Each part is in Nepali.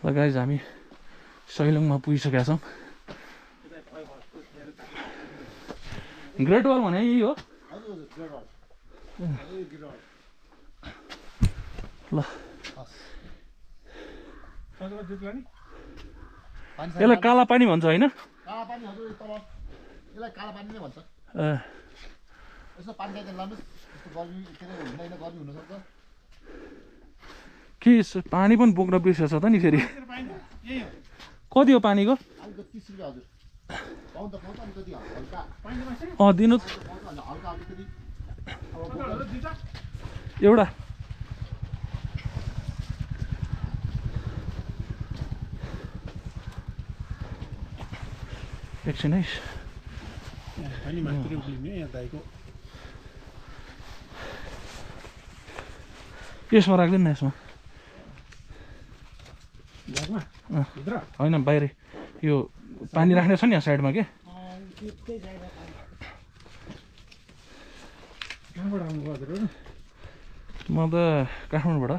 ल गाइज हामी सैलुङमा पुगिसकेका छौँ। ग्रेट वाल भने यही हो। ल यसलाई काला पानी भन्छ होइन? काला पानी हजुर तल यसलाई काला पानी नै भन्छ। यसो पानी खाइदिनु लानुहोस्। यस्तो गर्मी के अरे हुँदैन, गर्मी हुनसक्छ। के पानी पनि बोक्न बिर्सेछ त नि फेरि। कति हो पानीको? अलिक 30 रुपैयाँ हजुर। पाउँ त अलिकति हल्का दिनु हल्का अलिकति एउटा। एकछिन है। यसमा राख्दैन न, यसमा होइन बाहिर यो पानी राख्ने छ नि यहाँ साइडमा के। म त काठमाडौँबाट।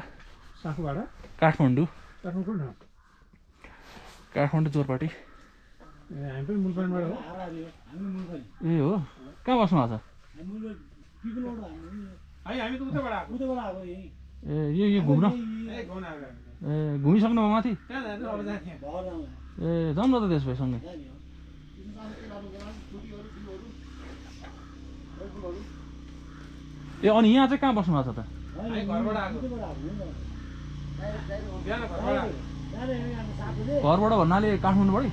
काठमाडौँ जोरपाटी। ए हो, कहाँ बस्नु भएको छ? ए यो घुम्न घुमिसक्नु भयो माथि? ए जाउँ न त त्यसो भए सँगै। ए अनि यहाँ चाहिँ कहाँ बस्नु भएको छ त? घरबाट भन्नाले काठमाडौँबाटै?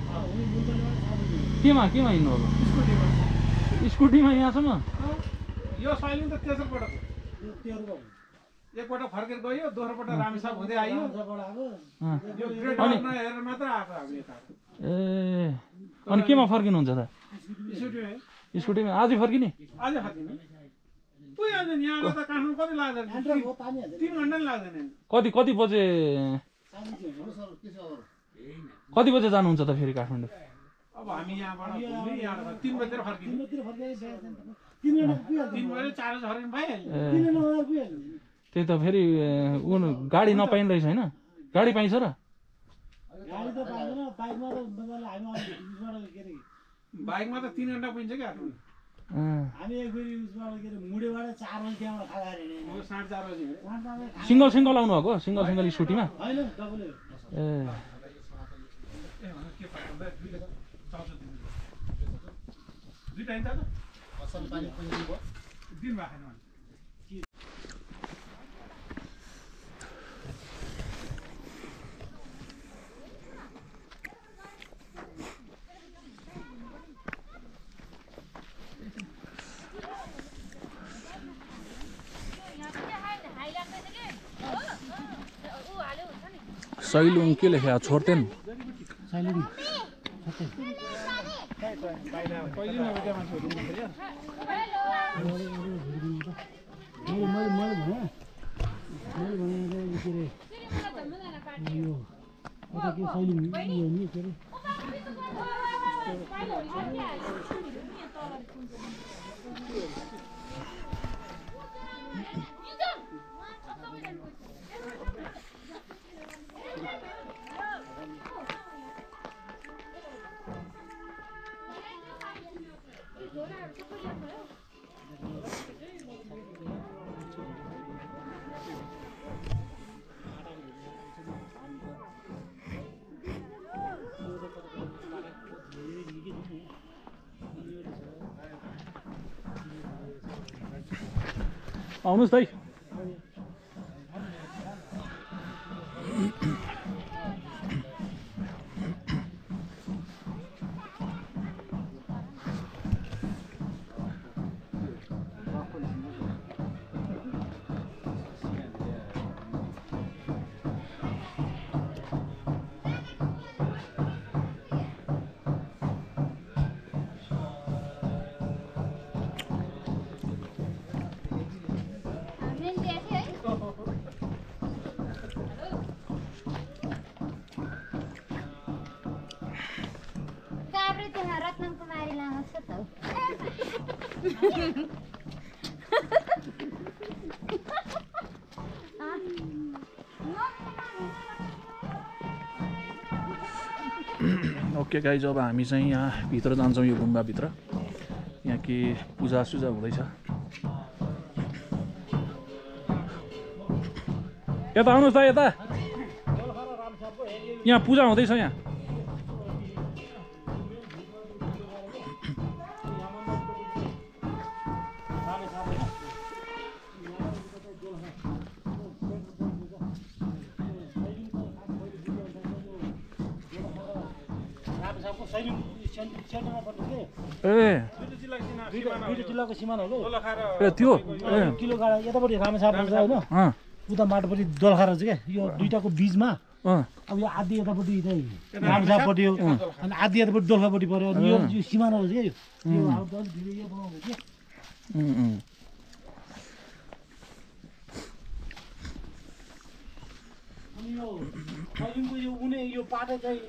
केमा हिँड्नुभएको? स्कुटीमा यहाँसम्म? यो सैलुङ त तेस्रो पटक हो। एकपटक फर्केर गयो, दोस्रो पटक रामेछाप हुँदै आयो। यो ग्रेट वालमा हेरेर मात्र आएको हामी यता। ए अनि केमा फर्किनुहुन्छ त? स्कुटीमा। आजै फर्किने? अझै फर्किने। पुइ आज यहाँबाट त काठमाडौँ कति लाग्दैन? 3 घन्टा नि लाग्दैन। कति बजे जानुहुन्छ त फेरि काठमाडौँ? अब हामी यहाँबाट घुम्ने, यहाँबाट 3 बजेतिर फर्किने। 3 बजे 4 बजे फर्किनु भइहाल्यो। त्यही त फेरि गाडी नपाइने रहेछ होइन? गाडी पाइन्छ र? बाइकमा त 3 घन्टा पुगिन्छ क्या काठमाडौँ। हामी फेरि उसबाट के अरे मुडेबाट 4 बजे त्यहाँबाट खाजा हेर्ने। 4:30 बजे। सिङ्गल आउनु भएको? सिङ्गल स्कुटीमा? हैन डबल। ए दुई टाइम त असल पानी पनि भयो। दिन भएको छैन। सैलुङ के लेख्या छोड्तेन? सैलुङ आउनुहोस् त है। ओके गाइज अब हामी चाहिँ यहाँ भित्र जान्छौँ यो गुम्बाभित्र यहाँ के पूजासुजा हुँदैछ यता आउनुहोस् त यता यहाँ पूजा हुँदैछ यहाँ जिल्लाको सिमाना हो ए त्यो किलो गाडा यतापट्टि रामेछाप पर्छ होइन उता माटोपट्टि दोलखा रहेछ क्या यो दुईटाको बिचमा अब यो आधी यतापट्टि चाहिँ रामेछापपट्टि हो अनि आधी यतापट्टि दोलखापट्टि पऱ्यो अनि यो सिमाना रहेछ क्या यो अब अलिक भिडियो यो बनाउँदै के अनि यो सैलिमको यो उनी यो पाटो चाहिँ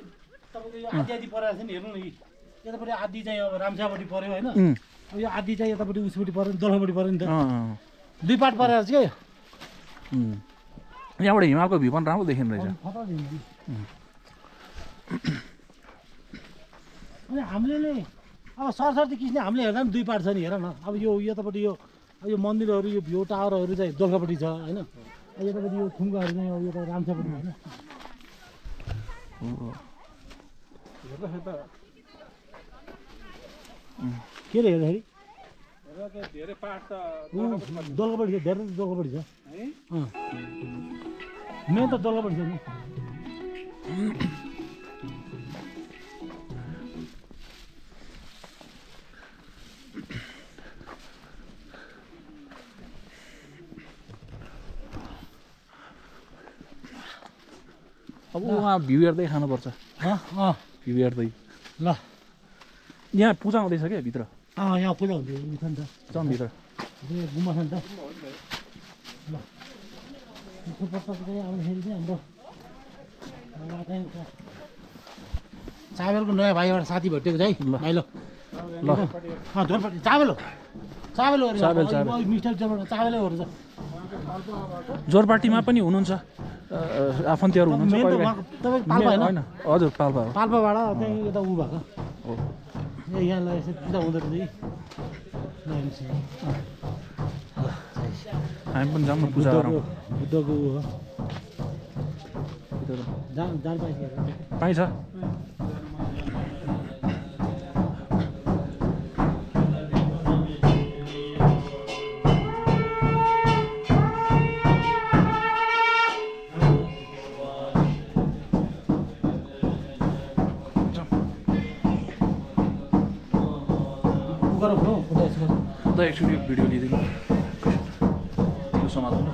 तपाईँको यो आधी आधी परेको छ नि हेर्नु न यतापट्टि आधी चाहिँ अब रामछापट्टि पऱ्यो होइन अब यो आधी चाहिँ यतापट्टि उसपट्टि पऱ्यो नि दोलखापट्टि पऱ्यो नि त दुई पाट परेको छ क्या यहाँबाट हिमालको भ्यू पनि राम्रो देखिँदो रहेछ अनि हामीले नै अब सरसर्ती खिच्ने हामीले हेर्दा पनि दुई पाट छ नि हेर न अब यो यतापट्टि यो मन्दिरहरू यो भ्यू टावरहरू चाहिँ दोलखापट्टि छ होइन यतापट्टि यो खुम्काहरू चाहिँ अब यता रामछापट्टि होइन के अरे हेर्दाखेरि दोलखापट्टि छ धेरै दोलखापट्टि छ मेन त दोलखापट्टि छ नि अब उहाँ भ्यू हेर्दै खानुपर्छ भ्यू हेर्दै ल यहाँ पूजा हुँदैछ क्या भित्र यहाँ पूजा हुन्छ नि त जाउँ भित्र गुम्बा छ नि त ल आउँदाखेरि चाहिँ हाम्रो चावलको नयाँ भाइ एउटा साथी भेटेको छ है ल भाइ ल ल झोलपट्टि चावल हो मिस्टर चावलै हो रहेछ जोरपाटीमा पनि हुनुहुन्छ आफन्तीहरू हुनुहुन्छ होइन हजुर पाल्पाबाट चाहिँ यता ऊ भएको ए यहाँलाई यसो पूजा हुँदो रहेछ हामी पनि जाउँ न पूजा गरौँ बुद्धको ऊ हो जान पाइन्छ एकचोटि भिडियो लिँदै त्यो समात्नु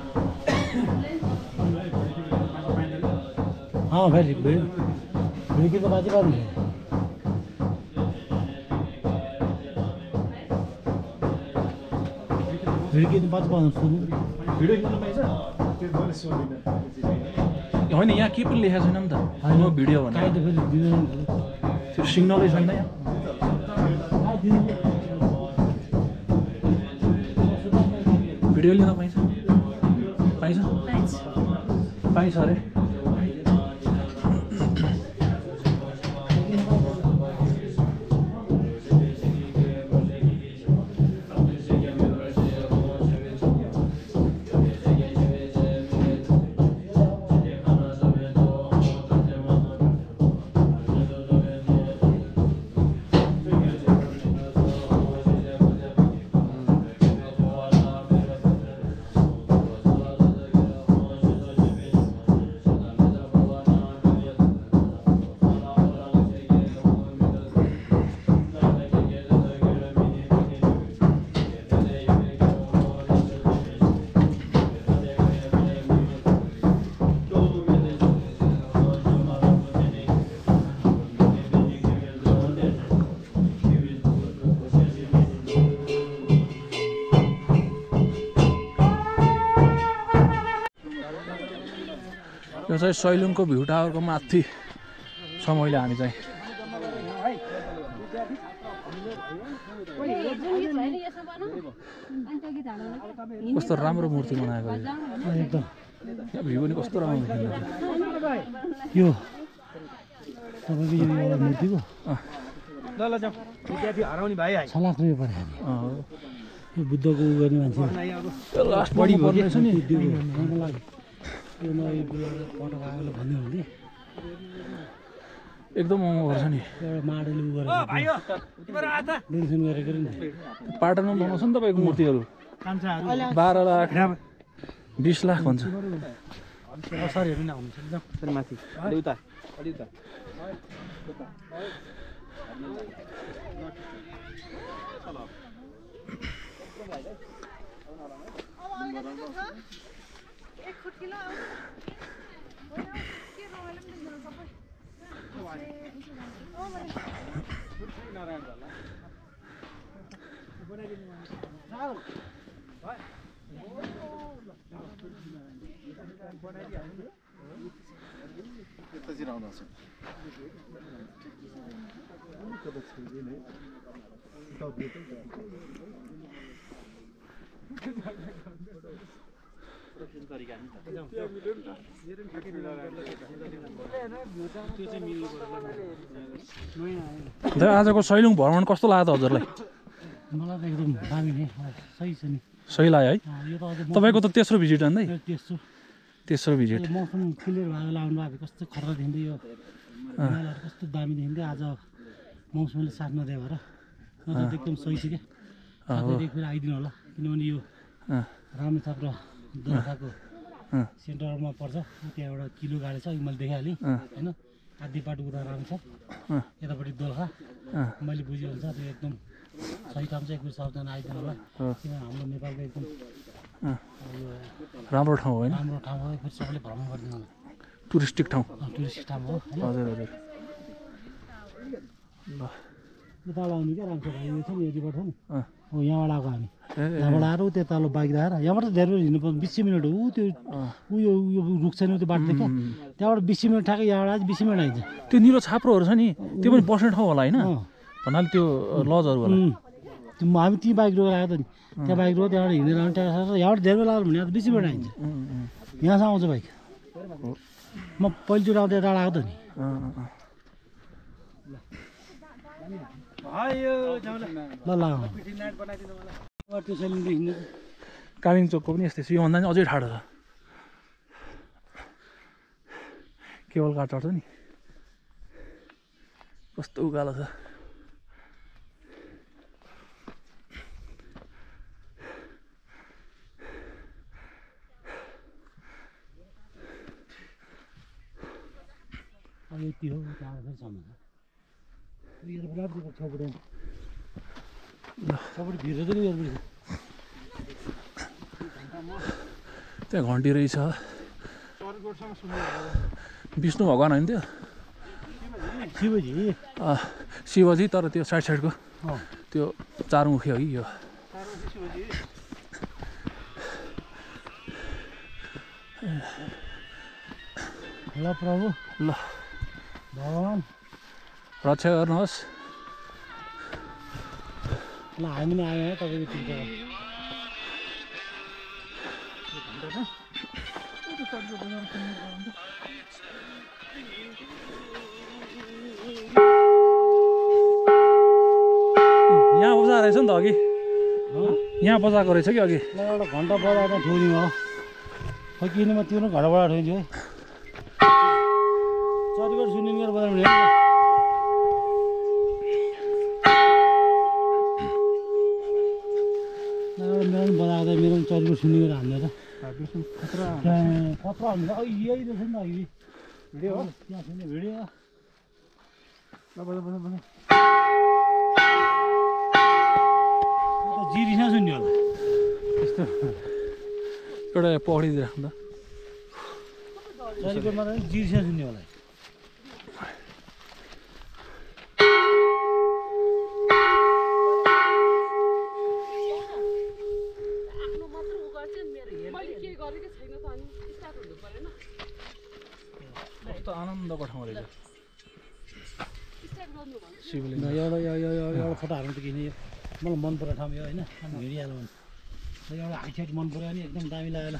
फेरि भिडियो त बाँची पार्नु भिडियो बाँची पार्नु भिडियो किन्नु पाइन्छ होइन यहाँ के पनि लेखेको छैन नि त नो भिडियो भने त्यो सिग्नलै छैन यहाँ भिडियो लिन पाइन्छ पाइन्छ अरे यो चाहिँ सैलुङको भ्यू टावरको माथि छ। मैले हामी चाहिँ कस्तो राम्रो मूर्ति बनाएको एकदम यहाँ भ्यू पनि कस्तो राम्रो देखिन्छ यो तपाईँको यो एउटा मूर्तिको छलाक रुपियाँ पऱ्यो यो बुद्धको उ गर्ने मान्छे लास्ट बढी पर्नेछ नि यो नयाँ पटक आएर भन्यो भने एकदम महँगो पर्छ नि एउटा माडले उ गरेर डोनेसन गरेको नि पाटनमा बनाउँछ नि तपाईँको मूर्तिहरू कान्छाहरू 12 लाख 20 लाख भन्छ असरहरू नै हुन्छ माथि उता यतातिर आउनुहोस् आजको सैलुङ भ्रमण कस्तो लाग्यो त हजुरलाई मलाई त एकदम दामी नै सही छ नि सही लाग्यो है यो त अझ तपाईँको त तेस्रो भिजिट अन्दै तेस्रो तेस्रो भिजिट मौसम क्लियर भएको आउनु भएको कस्तो खतरा देखिँदै यो हिमालहरू कस्तो दामी देखिँदै आज मौसमले साथ नदिए भएर नत्र त एकदम सही छ क्या साथै फेरि आइदिनु होला किनभने यो रामेछाप र दोलखाको सेन्टरमा पर्छ त्यहाँ एउटा किलो गाडी छ मैले देखाइहालेँ होइन आधी बाटो उता रामेछाप यतापट्टि दोलखा मैले बुझेँ अनुसार त्यो एकदम सही ठाउँ चाहिँ एकचोटि सबजना आइदिनु होला किन हाम्रो नेपालको एकदम राम्रो ठाउँ होइन राम्रो ठाउँ हो फेरि सबैले भ्रमण गरिदिनु होला टुरिस्टिक ठाउँ टुरिस्ट ठाउँ हो होइन हजुर हजुर ल उता आउनु क्या राम्रो भाइ यो छ नि यतिबाट छ नि हो यहाँबाट आएको हामी यहाँबाट आएर त्यो तल बाइक राखेर यहाँबाट धेरै हिँड्नु 20 मिनट हो त्यो उयो रुख छैन त्यो बाटो क्या त्यहाँबाट 20 मिनट ठ्याक्कै यहाँबाट 20 मिनट आइन्छ त्यो निलो छाप्रोहरू छ नि त्यो पनि बस्ने ठाउँ होला होइन भन्नाले त्यो लजहरू होला हामी ती बाइक रोकेर आएको त नि त्यहाँ बाइक रोक्यो त्यहाँबाट हिँडेर आउनु ट्याक्टर यहाँबाट धेरै लाग्यो भने 20 मिनट आइन्छ यहाँसम्म आउँछ बाइक म पहिलोचोटि आउँदा टाढा आएको त नि ल त्यो सैलुङदेखि हिँड्नु कालिङ चोकको पनि यस्तै छ योभन्दा पनि अझै ठाडो छ केवल काठ चढ्छ नि कस्तो उकालो छ यति हो फेरि सम्म छपट्टि भिड चाहिँ नि त्यहाँ घन्टी रहेछ विष्णु भगवान् होइन त्यो शिवजी शिवजी तर त्यो साइड साइडको त्यो चारमुखी हो कि यो ल प्रभु ल भगवान् रक्षा गर्नुहोस् ल हामी नै आयो है तपाईँको चिन्ता यहाँ बजाएको रहेछ नि त अघि यहाँ बजाएको रहेछ कि अघि ल एउटा घन्टा बजाएर ठोनी हो खै किन म त्यो घरबाट ठोइदियो है चरीबाट सुनिन गरेर बजाउनु मेरो पनि बजाएको मेरो पनि चरीबाट सुनि गरेर हान्ने त खतरा हान्ने यही रहेछ नि त अघि भिडियो हो त्यहाँ सुन्ने भिडियो जिरिसा सुन्ने होला यस्तो एउटा पौडी राख्दा चरीबाट मात्रै जिरिसा सुन्ने होला कस्तो आनन्दको ठाउँ रहेछ एउटा फोटो हाल्नु त किने मलाई मन परेको ठाउँ यो होइन हिँडिहाल्नु एउटा हाइट मन पऱ्यो भने एकदम दामी लागेन